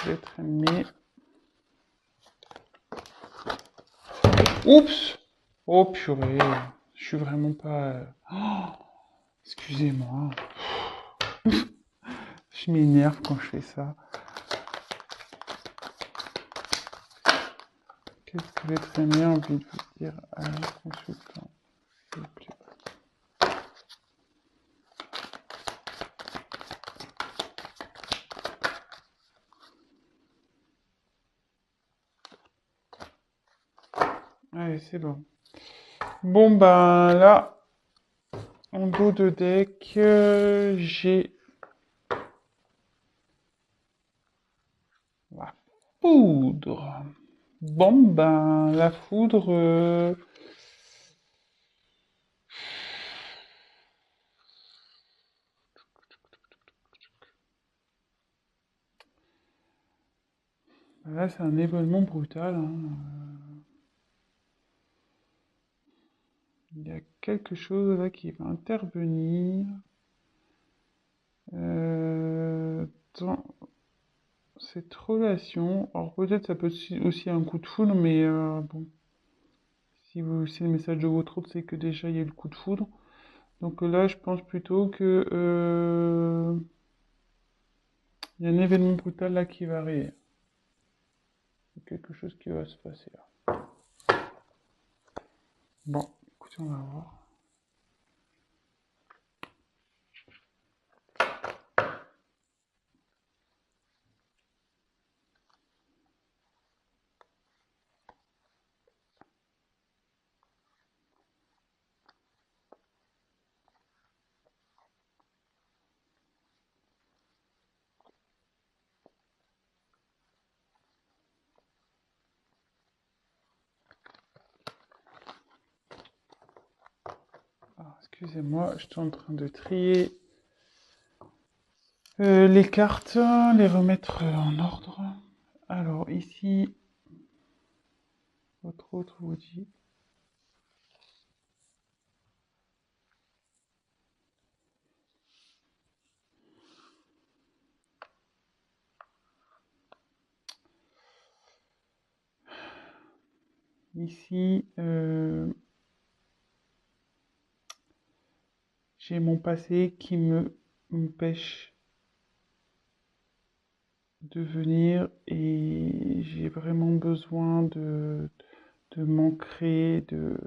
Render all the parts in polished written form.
que l'être aimé... Oups! Oh purée, je suis vraiment pas... Oh, excusez-moi. Je m'énerve quand je fais ça. Qu'est-ce que l'être aimé a envie de vous dire à un consultant, s'il vous plaît? Allez, c'est bon. Bon, ben là, en dos de deck, j'ai la foudre. Bon, ben la foudre... Là, c'est un événement brutal, hein. Il y a quelque chose là qui va intervenir dans cette relation. Alors peut-être ça peut être aussi un coup de foudre, mais bon, si le message de votre autre, c'est que déjà il y a eu le coup de foudre. Donc là, je pense plutôt que il y a un événement brutal là qui va arriver. Il y a quelque chose qui va se passer là. Bon, écoutez, on va voir. Ah, excusez-moi, je suis en train de trier les cartes, les remettre en ordre. Alors ici, votre autre vous dit. Ici, j'ai mon passé qui m'empêche de venir et j'ai vraiment besoin de m'ancrer, de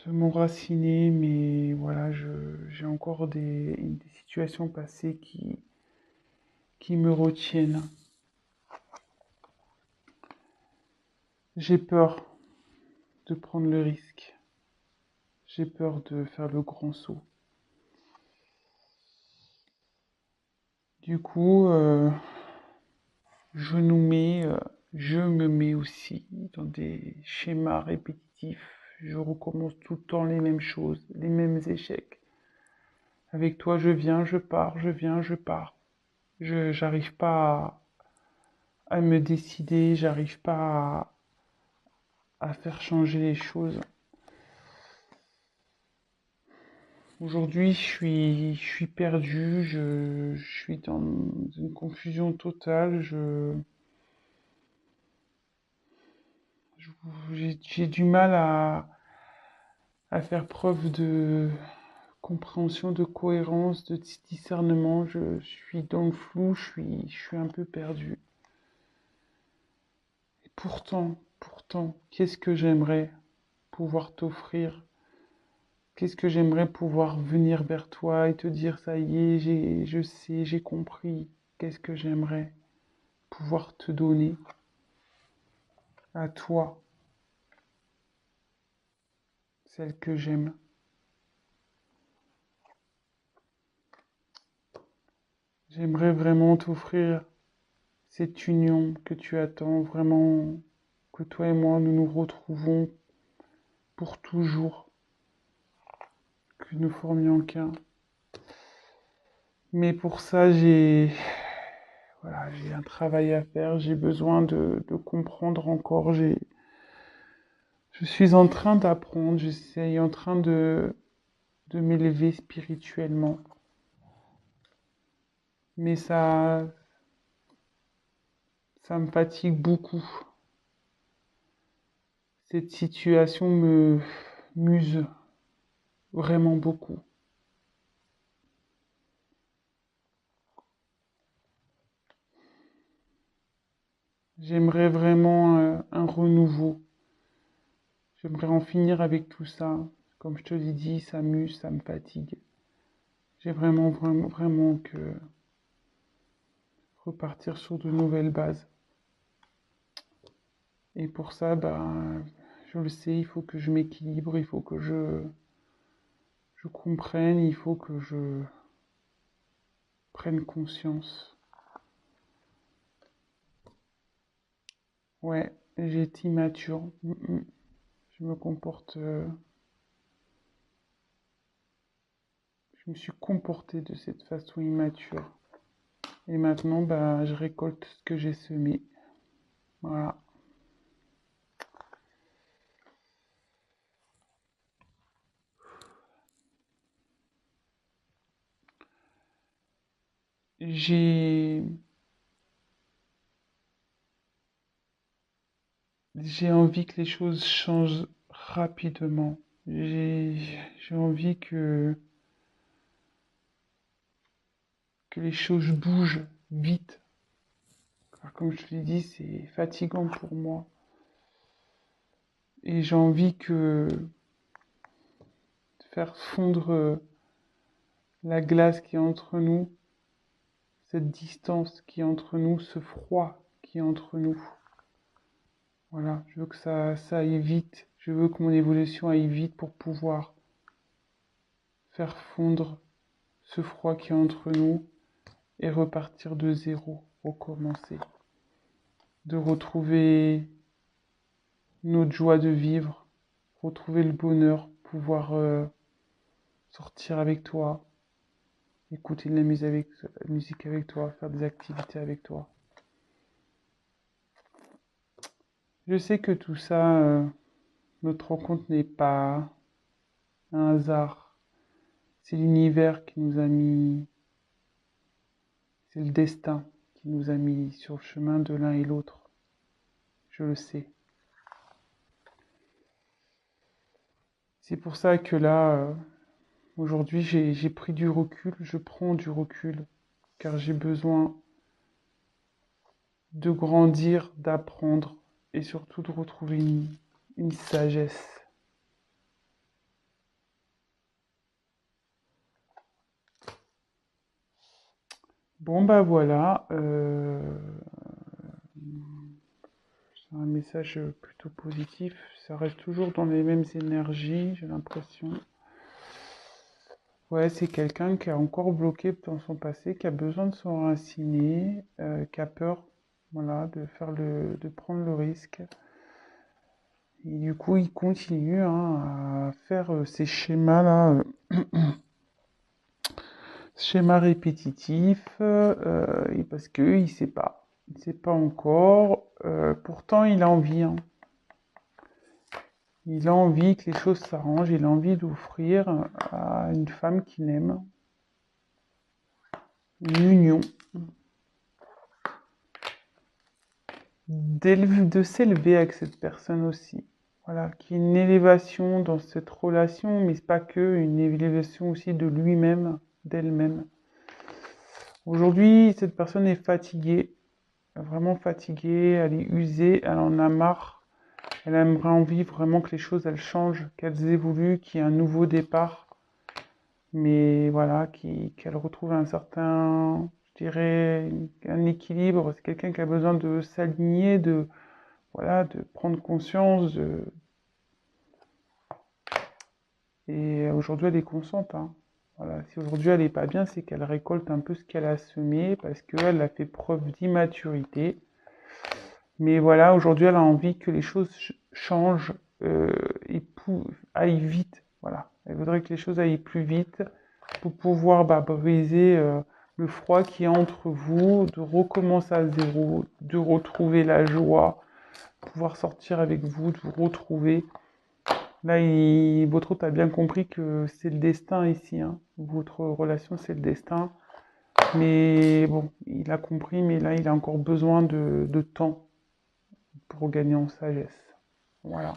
m'enraciner, mais voilà, j'ai encore des situations passées qui me retiennent. J'ai peur de prendre le risque. J'ai peur de faire le grand saut. Du coup, je me mets aussi dans des schémas répétitifs. Je recommence tout le temps les mêmes choses, les mêmes échecs. Avec toi, je viens, je pars, je viens, je pars. J'arrive pas à me décider, j'arrive pas à faire changer les choses. Aujourd'hui, je suis perdu, je suis dans une confusion totale. J'ai du mal à faire preuve de compréhension, de cohérence, de discernement. Je suis dans le flou, je suis un peu perdu. Et pourtant, qu'est-ce que j'aimerais pouvoir t'offrir? Qu'est-ce que j'aimerais pouvoir venir vers toi et te dire, ça y est, je sais, j'ai compris. Qu'est-ce que j'aimerais pouvoir te donner à toi, celle que j'aime. J'aimerais vraiment t'offrir cette union que tu attends, vraiment que toi et moi nous nous retrouvons pour toujours, que nous formions qu'un. Mais pour ça, j'ai un travail à faire, j'ai besoin de comprendre encore. Je suis en train d'apprendre, je suis en train de m'élever spirituellement. Mais ça me fatigue beaucoup. Cette situation me m'use vraiment beaucoup. J'aimerais vraiment un renouveau. J'aimerais en finir avec tout ça. Comme je te l'ai dit, ça m'use, ça me fatigue. J'ai vraiment que repartir sur de nouvelles bases. Et pour ça, je le sais, il faut que je m'équilibre, il faut que je comprenne, il faut que je prenne conscience. Ouais, j'ai été immature. Je me comporte, je me suis comporté de cette façon immature. Et maintenant, je récolte ce que j'ai semé. Voilà. J'ai, j'ai envie que les choses changent rapidement. J'ai envie que les choses bougent vite. Car comme je te l'ai dit, c'est fatigant pour moi. Et j'ai envie de faire fondre la glace qui est entre nous, cette distance qui est entre nous, ce froid qui est entre nous. Voilà, je veux que ça aille vite. Je veux que mon évolution aille vite pour pouvoir faire fondre ce froid qui est entre nous et repartir de zéro, recommencer. De retrouver notre joie de vivre, retrouver le bonheur, pouvoir sortir avec toi, écouter de la musique avec toi, faire des activités avec toi. Je sais que tout ça, notre rencontre n'est pas un hasard. C'est l'univers qui nous a mis, c'est le destin qui nous a mis sur le chemin de l'un et l'autre. Je le sais. C'est pour ça que là, aujourd'hui, j'ai pris du recul, je prends du recul, car j'ai besoin de grandir, d'apprendre et surtout de retrouver une sagesse. Bon voilà, c'est un message plutôt positif. Ça reste toujours dans les mêmes énergies, j'ai l'impression. Ouais, c'est quelqu'un qui est encore bloqué dans son passé, qui a besoin de s'enraciner, qui a peur, voilà, de prendre le risque. Et du coup, il continue à faire ces schémas-là, schémas répétitifs, et parce que il sait pas. Il sait pas encore. Pourtant, il a envie. Il a envie que les choses s'arrangent. Il a envie d'offrir à une femme qu'il aime une union, de s'élever avec cette personne aussi. Voilà, qu'il y ait une élévation dans cette relation, mais c'est pas que, une élévation aussi de lui-même, d'elle-même. Aujourd'hui, cette personne est fatiguée, vraiment fatiguée, elle est usée, elle en a marre. Elle aimerait envie vraiment que les choses elles changent, qu'elles évoluent, qu'il y ait un nouveau départ. Mais voilà, qu'elle retrouve un certain, je dirais, un équilibre. C'est quelqu'un qui a besoin de s'aligner, voilà, de prendre conscience. Et aujourd'hui, elle est consciente. Voilà. Si aujourd'hui elle n'est pas bien, c'est qu'elle récolte un peu ce qu'elle a semé parce qu'elle a fait preuve d'immaturité. Mais voilà, aujourd'hui, elle a envie que les choses changent et aillent vite. Voilà. Elle voudrait que les choses aillent plus vite pour pouvoir briser le froid qui est entre vous, de recommencer à zéro, de retrouver la joie, pouvoir sortir avec vous, de vous retrouver. Là, votre hôte a bien compris que c'est le destin ici. Votre relation, c'est le destin. Mais bon, il a compris, mais là, il a encore besoin de temps pour gagner en sagesse. Voilà.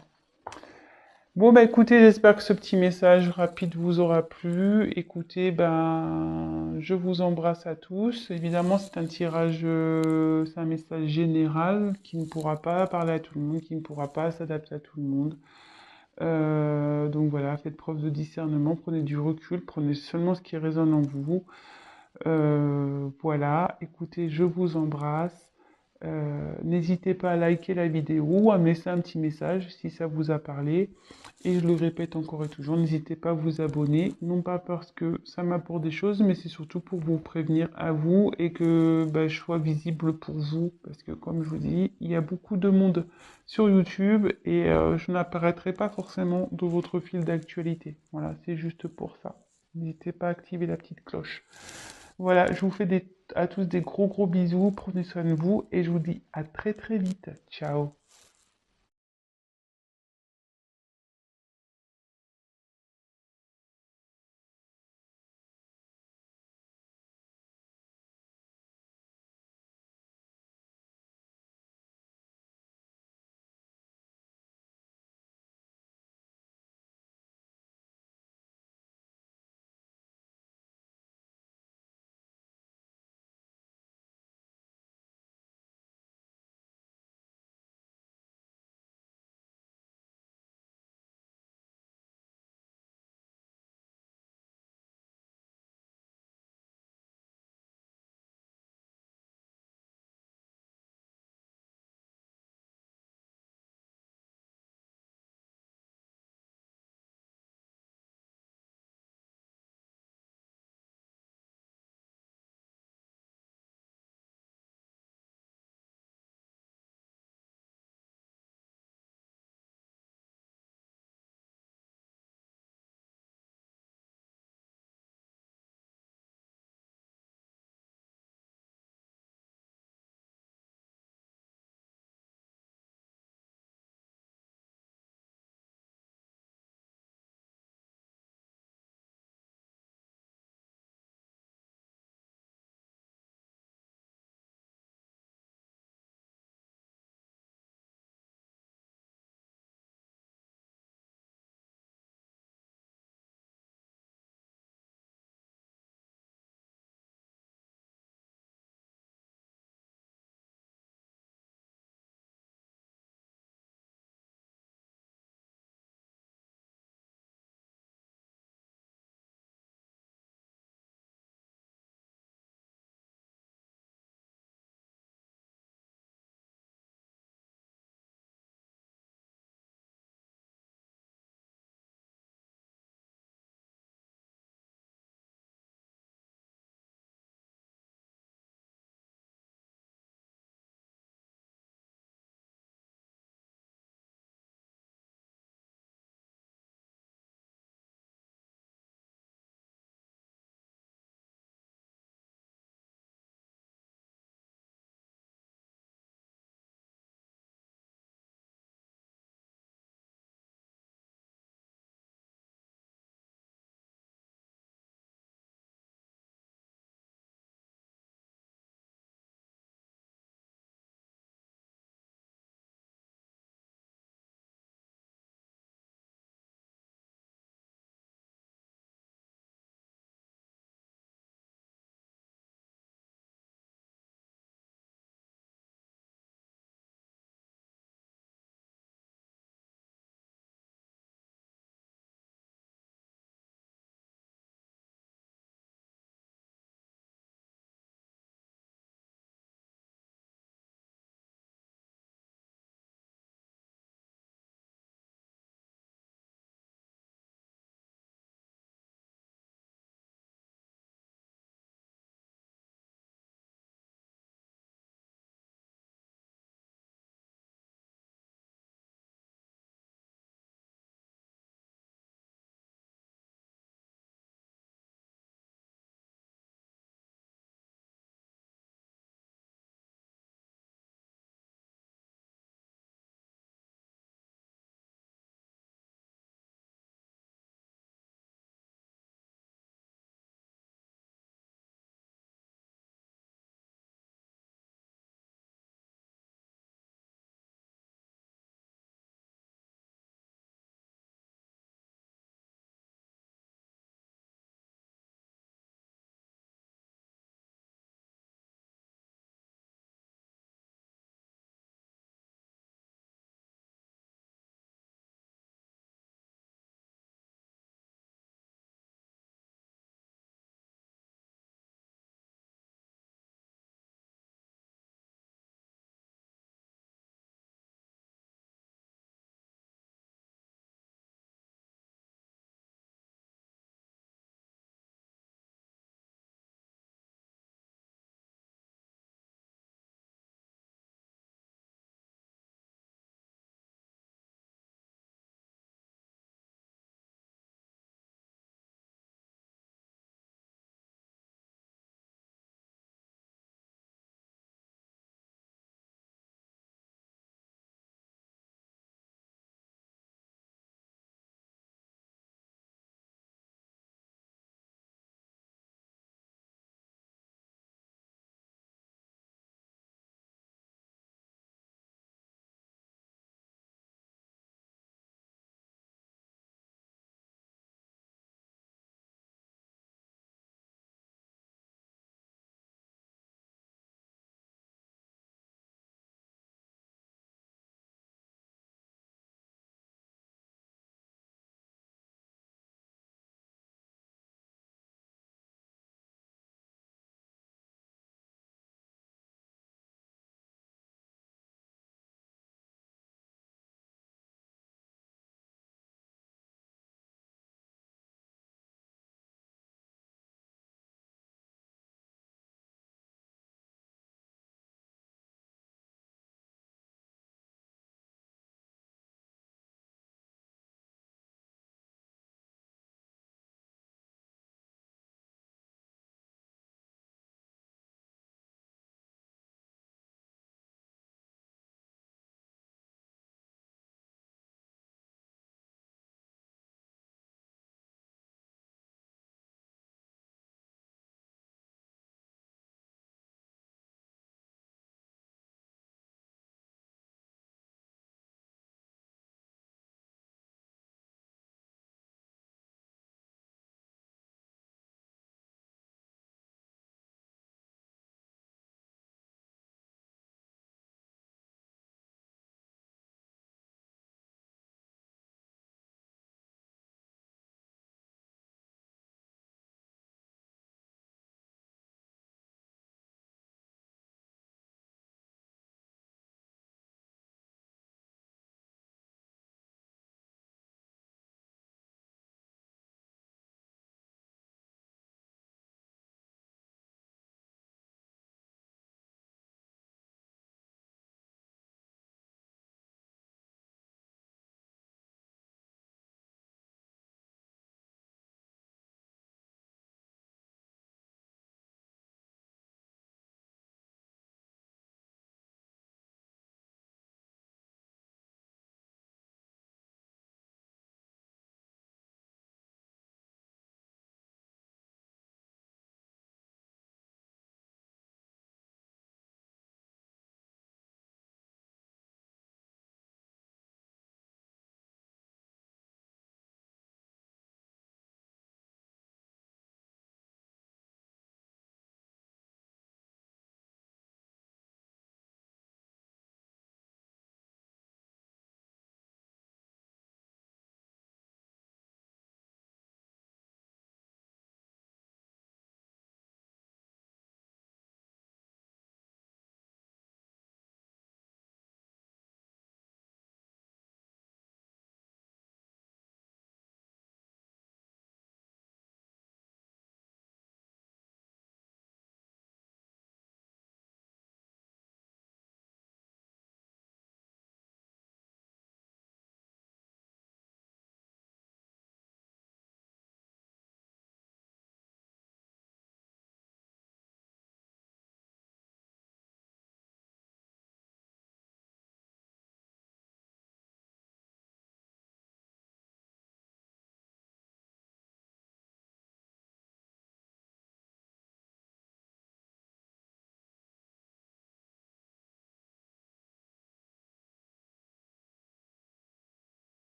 Bon, bah écoutez, j'espère que ce petit message rapide vous aura plu. Écoutez, ben, je vous embrasse à tous. Évidemment, c'est un tirage, c'est un message général qui ne pourra pas parler à tout le monde, qui ne pourra pas s'adapter à tout le monde. Donc voilà, faites preuve de discernement, prenez du recul, prenez seulement ce qui résonne en vous. Voilà, écoutez, je vous embrasse. N'hésitez pas à liker la vidéo ou à me laisser un petit message si ça vous a parlé. Et je le répète encore et toujours, n'hésitez pas à vous abonner, non pas parce que ça m'apporte des choses, mais c'est surtout pour vous prévenir à vous et que bah, je sois visible pour vous. Parce que comme je vous dis, il y a beaucoup de monde sur YouTube et je n'apparaîtrai pas forcément dans votre fil d'actualité. Voilà, c'est juste pour ça. N'hésitez pas à activer la petite cloche. Voilà, je vous fais à tous des gros bisous, prenez soin de vous et je vous dis à très vite. Ciao.